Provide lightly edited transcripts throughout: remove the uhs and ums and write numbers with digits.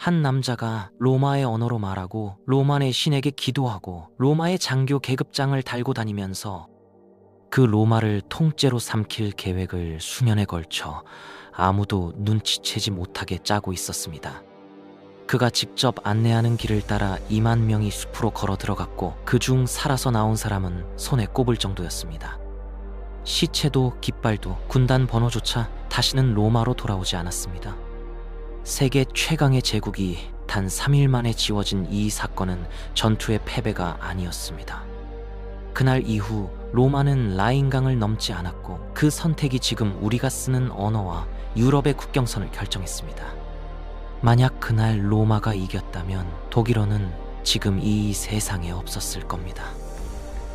한 남자가 로마의 언어로 말하고 로마의 신에게 기도하고 로마의 장교 계급장을 달고 다니면서 그 로마를 통째로 삼킬 계획을 수년에 걸쳐 아무도 눈치채지 못하게 짜고 있었습니다. 그가 직접 안내하는 길을 따라 2만 명이 숲으로 걸어 들어갔고 그중 살아서 나온 사람은 손에 꼽을 정도였습니다. 시체도 깃발도 군단 번호조차 다시는 로마로 돌아오지 않았습니다. 세계 최강의 제국이 단 3일 만에 지워진 이 사건은 전투의 패배가 아니었습니다. 그날 이후 로마는 라인강을 넘지 않았고 그 선택이 지금 우리가 쓰는 언어와 유럽의 국경선을 결정했습니다. 만약 그날 로마가 이겼다면 독일어는 지금 이 세상에 없었을 겁니다.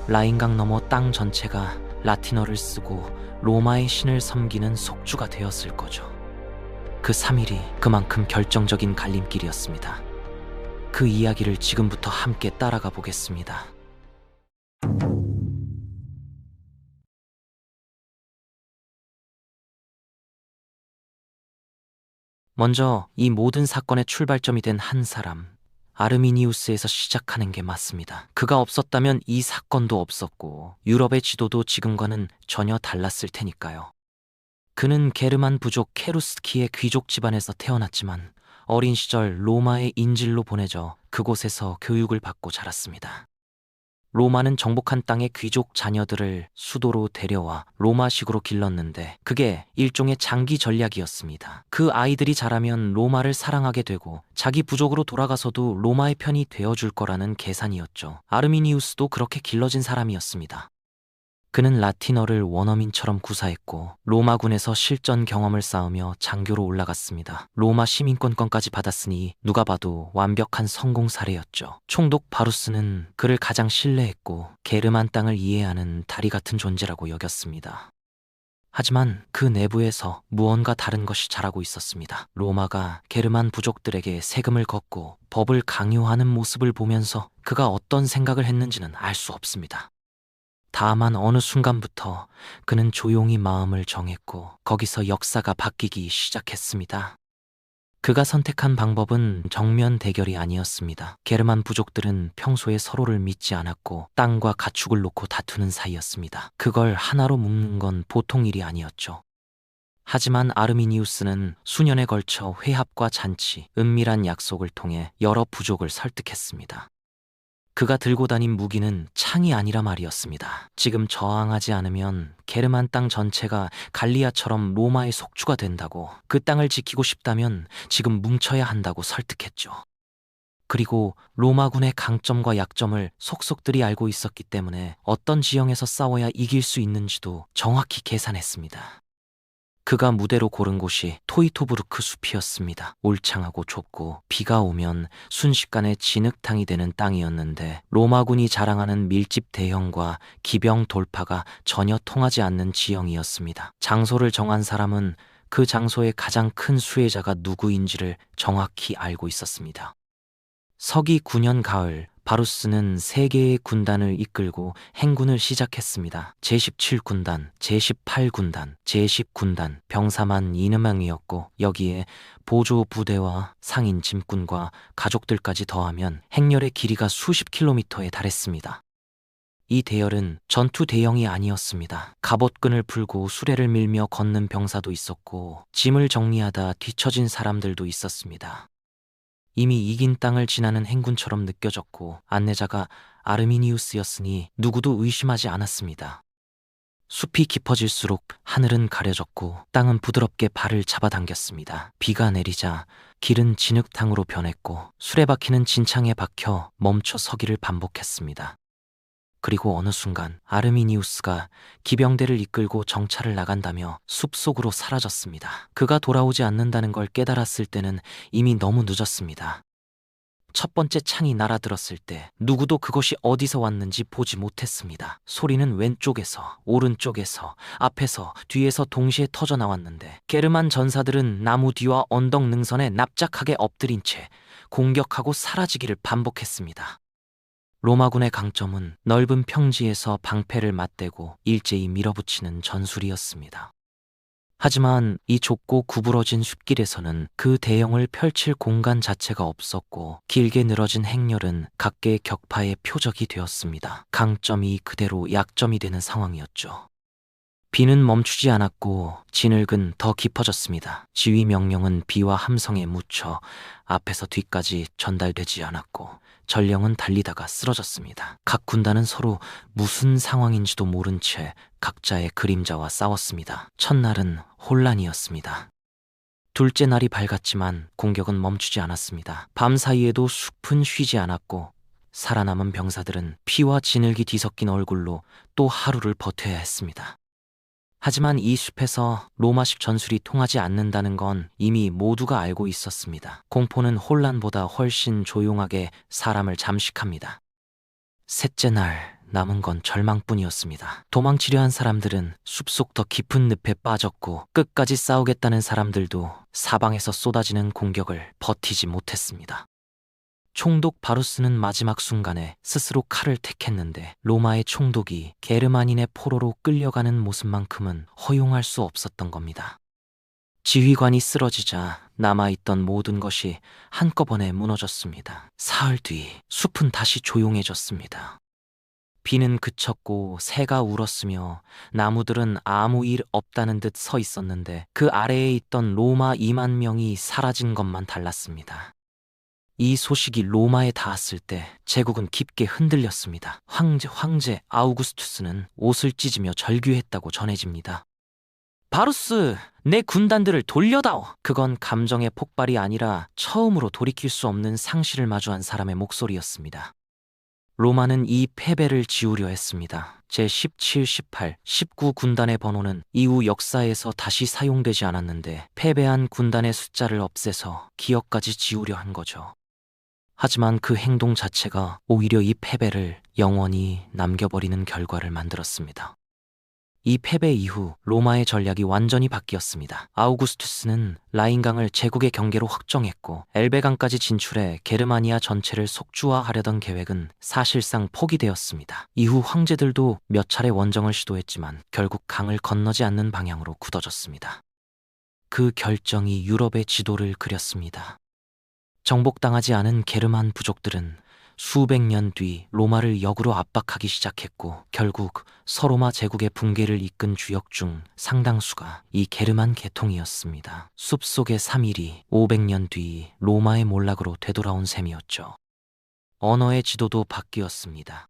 라인강 너머 땅 전체가 라틴어를 쓰고 로마의 신을 섬기는 속주가 되었을 거죠. 그 3일이 그만큼 결정적인 갈림길이었습니다. 그 이야기를 지금부터 함께 따라가 보겠습니다. 먼저 이 모든 사건의 출발점이 된 한 사람, 아르미니우스에서 시작하는 게 맞습니다. 그가 없었다면 이 사건도 없었고 유럽의 지도도 지금과는 전혀 달랐을 테니까요. 그는 게르만 부족 케루스키의 귀족 집안에서 태어났지만 어린 시절 로마의 인질로 보내져 그곳에서 교육을 받고 자랐습니다. 로마는 정복한 땅의 귀족 자녀들을 수도로 데려와 로마식으로 길렀는데 그게 일종의 장기 전략이었습니다. 그 아이들이 자라면 로마를 사랑하게 되고 자기 부족으로 돌아가서도 로마의 편이 되어줄 거라는 계산이었죠. 아르미니우스도 그렇게 길러진 사람이었습니다. 그는 라틴어를 원어민처럼 구사했고 로마군에서 실전 경험을 쌓으며 장교로 올라갔습니다. 로마 시민권까지 받았으니 누가 봐도 완벽한 성공 사례였죠. 총독 바루스는 그를 가장 신뢰했고 게르만 땅을 이해하는 다리 같은 존재라고 여겼습니다. 하지만 그 내부에서 무언가 다른 것이 자라고 있었습니다. 로마가 게르만 부족들에게 세금을 걷고 법을 강요하는 모습을 보면서 그가 어떤 생각을 했는지는 알 수 없습니다. 다만 어느 순간부터 그는 조용히 마음을 정했고 거기서 역사가 바뀌기 시작했습니다. 그가 선택한 방법은 정면 대결이 아니었습니다. 게르만 부족들은 평소에 서로를 믿지 않았고 땅과 가축을 놓고 다투는 사이였습니다. 그걸 하나로 묶는 건 보통 일이 아니었죠. 하지만 아르미니우스는 수년에 걸쳐 회합과 잔치, 은밀한 약속을 통해 여러 부족을 설득했습니다. 그가 들고 다닌 무기는 창이 아니라 말이었습니다. 지금 저항하지 않으면 게르만 땅 전체가 갈리아처럼 로마의 속주가 된다고, 그 땅을 지키고 싶다면 지금 뭉쳐야 한다고 설득했죠. 그리고 로마군의 강점과 약점을 속속들이 알고 있었기 때문에 어떤 지형에서 싸워야 이길 수 있는지도 정확히 계산했습니다. 그가 무대로 고른 곳이 토이토브루크 숲이었습니다. 올창하고 좁고 비가 오면 순식간에 진흙탕이 되는 땅이었는데 로마군이 자랑하는 밀집 대형과 기병 돌파가 전혀 통하지 않는 지형이었습니다. 장소를 정한 사람은 그 장소의 가장 큰 수혜자가 누구인지를 정확히 알고 있었습니다. 서기 9년 가을, 바루스는 세 개의 군단을 이끌고 행군을 시작했습니다. 제17군단, 제18군단, 제10군단, 병사만 2명이었고 여기에 보조 부대와 상인 짐꾼과 가족들까지 더하면 행렬의 길이가 수십 킬로미터에 달했습니다. 이 대열은 전투 대형이 아니었습니다. 갑옷끈을 풀고 수레를 밀며 걷는 병사도 있었고 짐을 정리하다 뒤처진 사람들도 있었습니다. 이미 이긴 땅을 지나는 행군처럼 느껴졌고 안내자가 아르미니우스였으니 누구도 의심하지 않았습니다. 숲이 깊어질수록 하늘은 가려졌고 땅은 부드럽게 발을 잡아당겼습니다. 비가 내리자 길은 진흙탕으로 변했고 수레바퀴는 진창에 박혀 멈춰 서기를 반복했습니다. 그리고 어느 순간 아르미니우스가 기병대를 이끌고 정찰을 나간다며 숲속으로 사라졌습니다. 그가 돌아오지 않는다는 걸 깨달았을 때는 이미 너무 늦었습니다. 첫 번째 창이 날아들었을 때 누구도 그것이 어디서 왔는지 보지 못했습니다. 소리는 왼쪽에서, 오른쪽에서, 앞에서, 뒤에서 동시에 터져 나왔는데 게르만 전사들은 나무 뒤와 언덕 능선에 납작하게 엎드린 채 공격하고 사라지기를 반복했습니다. 로마군의 강점은 넓은 평지에서 방패를 맞대고 일제히 밀어붙이는 전술이었습니다. 하지만 이 좁고 구부러진 숲길에서는 그 대형을 펼칠 공간 자체가 없었고 길게 늘어진 행렬은 각계의 격파의 표적이 되었습니다. 강점이 그대로 약점이 되는 상황이었죠. 비는 멈추지 않았고 진흙은 더 깊어졌습니다. 지휘 명령은 비와 함성에 묻혀 앞에서 뒤까지 전달되지 않았고 전령은 달리다가 쓰러졌습니다. 각 군단은 서로 무슨 상황인지도 모른 채 각자의 그림자와 싸웠습니다. 첫날은 혼란이었습니다. 둘째 날이 밝았지만 공격은 멈추지 않았습니다. 밤 사이에도 숲은 쉬지 않았고 살아남은 병사들은 피와 진흙이 뒤섞인 얼굴로 또 하루를 버텨야 했습니다. 하지만 이 숲에서 로마식 전술이 통하지 않는다는 건 이미 모두가 알고 있었습니다. 공포는 혼란보다 훨씬 조용하게 사람을 잠식합니다. 셋째 날 남은 건 절망뿐이었습니다. 도망치려 한 사람들은 숲속 더 깊은 늪에 빠졌고 끝까지 싸우겠다는 사람들도 사방에서 쏟아지는 공격을 버티지 못했습니다. 총독 바루스는 마지막 순간에 스스로 칼을 택했는데 로마의 총독이 게르만인의 포로로 끌려가는 모습만큼은 허용할 수 없었던 겁니다. 지휘관이 쓰러지자 남아있던 모든 것이 한꺼번에 무너졌습니다. 사흘 뒤 숲은 다시 조용해졌습니다. 비는 그쳤고 새가 울었으며 나무들은 아무 일 없다는 듯 서 있었는데 그 아래에 있던 로마 2만 명이 사라진 것만 달랐습니다. 이 소식이 로마에 닿았을 때 제국은 깊게 흔들렸습니다. 황제 아우구스투스는 옷을 찢으며 절규했다고 전해집니다. 바루스, 내 군단들을 돌려다오! 그건 감정의 폭발이 아니라 처음으로 돌이킬 수 없는 상실을 마주한 사람의 목소리였습니다. 로마는 이 패배를 지우려 했습니다. 제17, 18, 19 군단의 번호는 이후 역사에서 다시 사용되지 않았는데 패배한 군단의 숫자를 없애서 기억까지 지우려 한 거죠. 하지만 그 행동 자체가 오히려 이 패배를 영원히 남겨버리는 결과를 만들었습니다. 이 패배 이후 로마의 전략이 완전히 바뀌었습니다. 아우구스투스는 라인강을 제국의 경계로 확정했고 엘베강까지 진출해 게르마니아 전체를 속주화하려던 계획은 사실상 포기되었습니다. 이후 황제들도 몇 차례 원정을 시도했지만 결국 강을 건너지 않는 방향으로 굳어졌습니다. 그 결정이 유럽의 지도를 그렸습니다. 정복당하지 않은 게르만 부족들은 수백 년 뒤 로마를 역으로 압박하기 시작했고 결국 서로마 제국의 붕괴를 이끈 주역 중 상당수가 이 게르만 계통이었습니다. 숲속의 3일이 500년 뒤 로마의 몰락으로 되돌아온 셈이었죠. 언어의 지도도 바뀌었습니다.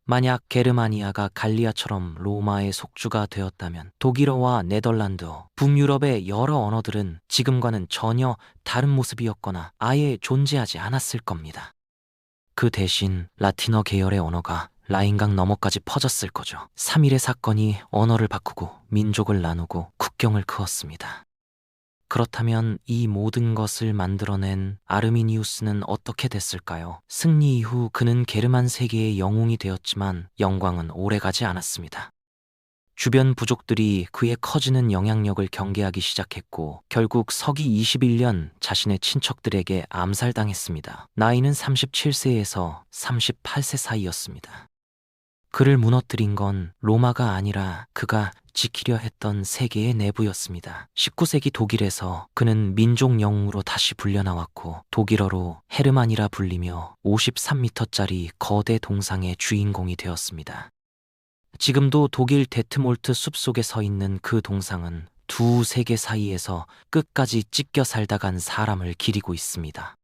만약 게르마니아가 갈리아처럼 로마의 속주가 되었다면 독일어와 네덜란드어, 북유럽의 여러 언어들은 지금과는 전혀 다른 모습이었거나 아예 존재하지 않았을 겁니다. 그 대신 라틴어 계열의 언어가 라인강 너머까지 퍼졌을 거죠. 3일의 사건이 언어를 바꾸고 민족을 나누고 국경을 그었습니다. 그렇다면 이 모든 것을 만들어낸 아르미니우스는 어떻게 됐을까요? 승리 이후 그는 게르만 세계의 영웅이 되었지만 영광은 오래가지 않았습니다. 주변 부족들이 그의 커지는 영향력을 경계하기 시작했고 결국 서기 21년 자신의 친척들에게 암살당했습니다. 나이는 37세에서 38세 사이였습니다. 그를 무너뜨린 건 로마가 아니라 그가 지키려 했던 세계의 내부였습니다. 19세기 독일에서 그는 민족 영웅으로 다시 불려나왔고 독일어로 헤르만이라 불리며 53m짜리 거대 동상의 주인공이 되었습니다. 지금도 독일 데트몰트 숲속에 서 있는 그 동상은 두 세계 사이에서 끝까지 찢겨 살다 간 사람을 기리고 있습니다.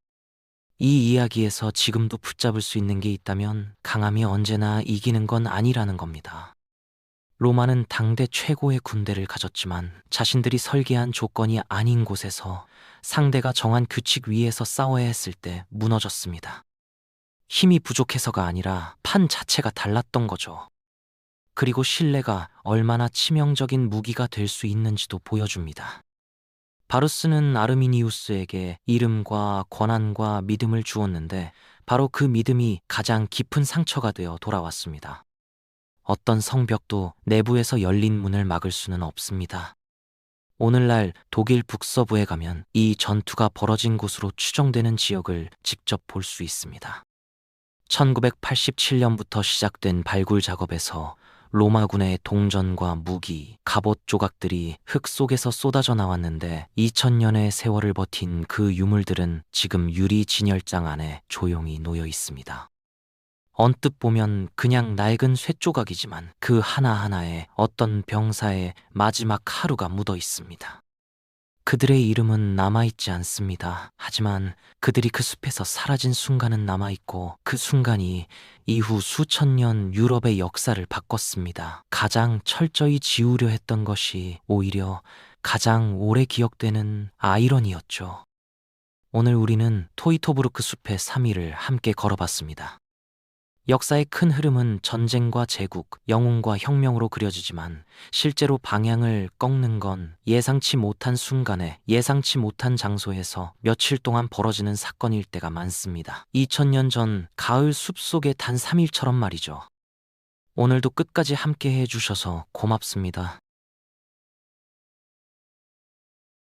이 이야기에서 지금도 붙잡을 수 있는 게 있다면 강함이 언제나 이기는 건 아니라는 겁니다. 로마는 당대 최고의 군대를 가졌지만 자신들이 설계한 조건이 아닌 곳에서 상대가 정한 규칙 위에서 싸워야 했을 때 무너졌습니다. 힘이 부족해서가 아니라 판 자체가 달랐던 거죠. 그리고 신뢰가 얼마나 치명적인 무기가 될 수 있는지도 보여줍니다. 바루스는 아르미니우스에게 이름과 권한과 믿음을 주었는데 바로 그 믿음이 가장 깊은 상처가 되어 돌아왔습니다. 어떤 성벽도 내부에서 열린 문을 막을 수는 없습니다. 오늘날 독일 북서부에 가면 이 전투가 벌어진 곳으로 추정되는 지역을 직접 볼 수 있습니다. 1987년부터 시작된 발굴 작업에서 로마군의 동전과 무기, 갑옷 조각들이 흙 속에서 쏟아져 나왔는데 2000년의 세월을 버틴 그 유물들은 지금 유리 진열장 안에 조용히 놓여 있습니다. 언뜻 보면 그냥 낡은 쇠조각이지만 그 하나하나에 어떤 병사의 마지막 하루가 묻어 있습니다. 그들의 이름은 남아있지 않습니다. 하지만 그들이 그 숲에서 사라진 순간은 남아있고 그 순간이 이후 수천 년 유럽의 역사를 바꿨습니다. 가장 철저히 지우려 했던 것이 오히려 가장 오래 기억되는 아이러니였죠. 오늘 우리는 토이토브루크 숲의 3일을 함께 걸어봤습니다. 역사의 큰 흐름은 전쟁과 제국, 영웅과 혁명으로 그려지지만 실제로 방향을 꺾는 건 예상치 못한 순간에 예상치 못한 장소에서 며칠 동안 벌어지는 사건일 때가 많습니다. 2000년 전 가을 숲속의 단 3일처럼 말이죠. 오늘도 끝까지 함께 해주셔서 고맙습니다.